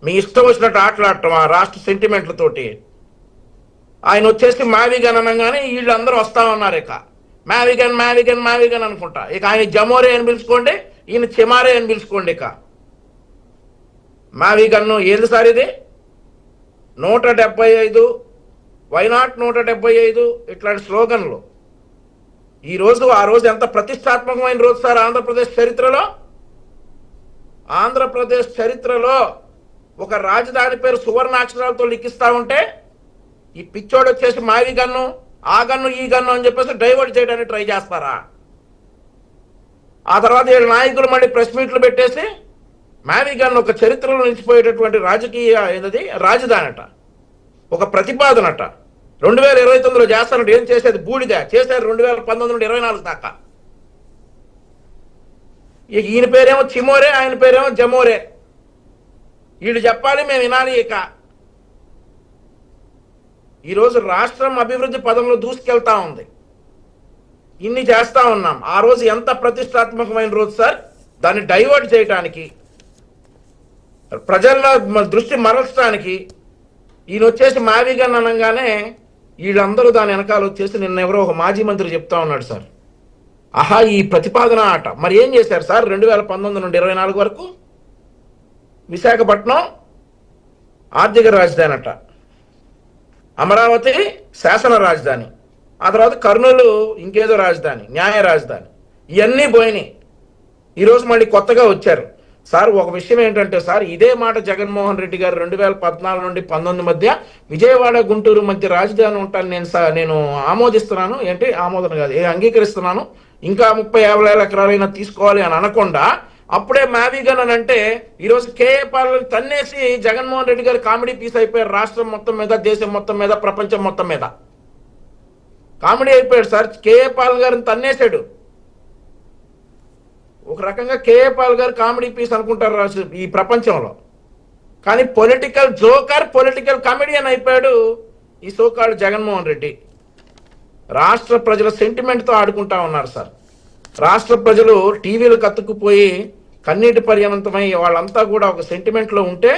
మీ ఇష్టం వచ్చినట్టు ఆటలాడటం ఆ రాష్ట్ర సెంటిమెంట్లతోటి. ఆయన వచ్చేసి మావిగన్ అనగానే వీళ్ళందరూ వస్తా ఉన్నారు. ఇక మావిగన్ మావిగన్ మావిగన్ అనుకుంటా. ఇక ఆయన జమోరే అని పిలుచుకోండి, ఈయన చిమారే అని పిలుచుకోండి. ఇక మావిగన్ను ఏంది సార్ ఇది? 175 వైనాట్ 175 ఇట్లాంటి స్లోగన్లు. ఈరోజు ఆ రోజు ఎంత ప్రతిష్టాత్మకమైన రోజు సార్ ఆంధ్రప్రదేశ్ చరిత్రలో. ఆంధ్రప్రదేశ్ చరిత్రలో ఒక రాజధాని పేరు సువర్ణాక్షరాలతో లిఖిస్తా ఉంటే ఈ పిచ్చోడు వచ్చేసి మావి గన్ను, ఆ గన్ను, ఈ గన్ను అని చెప్పేసి డైవర్ట్ చేయడానికి ట్రై చేస్తారా? ఆ తర్వాత వీళ్ళ నాయకులు మళ్ళీ ప్రెస్ మీట్లు పెట్టేసి మావి గన్ను ఒక చరిత్రలో నిలిచిపోయేటటువంటి రాజకీయ ఏదది రాజధానట, ఒక ప్రతిపాదనట. 2029లో చేస్తానంటే ఏం చేసేది? బూడిద చేశారు 2019 నుండి 24 దాకా. ఈయన పేరేమో చిమోరే, ఆయన పేరేమో జమోరే. వీళ్ళు చెప్పాలి, మేము వినాలి. ఇక ఈరోజు రాష్ట్రం అభివృద్ధి పదంలో దూసుకెళ్తా ఉంది. ఇన్ని చేస్తా ఉన్నాం. ఆ రోజు ఎంత ప్రతిష్టాత్మకమైన రోజు సార్. దాన్ని డైవర్ట్ చేయడానికి, ప్రజల్లో దృష్టి మరల్చడానికి ఈయన వచ్చేసి మావిగన్ అనగానే వీళ్ళందరూ దాని వెనకాల వచ్చేసి నిన్న ఎవరో ఒక మాజీ మంత్రి చెప్తా ఉన్నాడు సార్, ఆహా ఈ ప్రతిపాదన ఆట. మరి ఏం చేశారు సార్ 2019 నుండి 24 వరకు? విశాఖపట్నం ఆర్థిక రాజధాని అట, అమరావతి శాసన రాజధాని, ఆ తర్వాత కర్నూలు ఇంకేదో రాజధాని, న్యాయ రాజధాని. ఇవన్నీ పోయినాయి. ఈరోజు మళ్ళీ కొత్తగా వచ్చారు సార్. ఒక విషయం ఏంటంటే సార్, ఇదే మాట జగన్మోహన్ రెడ్డి గారు 2014 నుండి 19 మధ్య విజయవాడ గుంటూరు మధ్య రాజధాని ఉంటాను నేను ఆమోదిస్తున్నాను, ఏంటి ఆమోదన కాదు అంగీకరిస్తున్నాను, ఇంకా 30-50 ఎకరాలైనా తీసుకోవాలి అని అనకుండా అప్పుడే మావిగన్ అని అంటే ఈరోజు కేఏ పాల్ తన్నేసి జగన్మోహన్ రెడ్డి గారు కామెడీ పీస్ అయిపోయారు. రాష్ట్రం మొత్తం మీద, దేశం మొత్తం మీద, ప్రపంచం మొత్తం మీద కామెడీ అయిపోయాడు సార్. కేఏ పాల్ గారిని తన్నేశాడు. ఒక రకంగా కేఏ పాల్ గారు కామెడీ పీస్ అనుకుంటారు ఈ ప్రపంచంలో. కానీ పొలిటికల్ జోకర్, పొలిటికల్ కామెడియన్ అయిపోయాడు ఈ సోకాల్డ్ జగన్మోహన్ రెడ్డి. రాష్ట్ర ప్రజల సెంటిమెంట్తో ఆడుకుంటా ఉన్నారు సార్. రాష్ట్ర ప్రజలు టీవీలు కత్తుకుపోయి కన్నీటి పర్యంతమై వాళ్ళంతా కూడా ఒక సెంటిమెంట్లో ఉంటే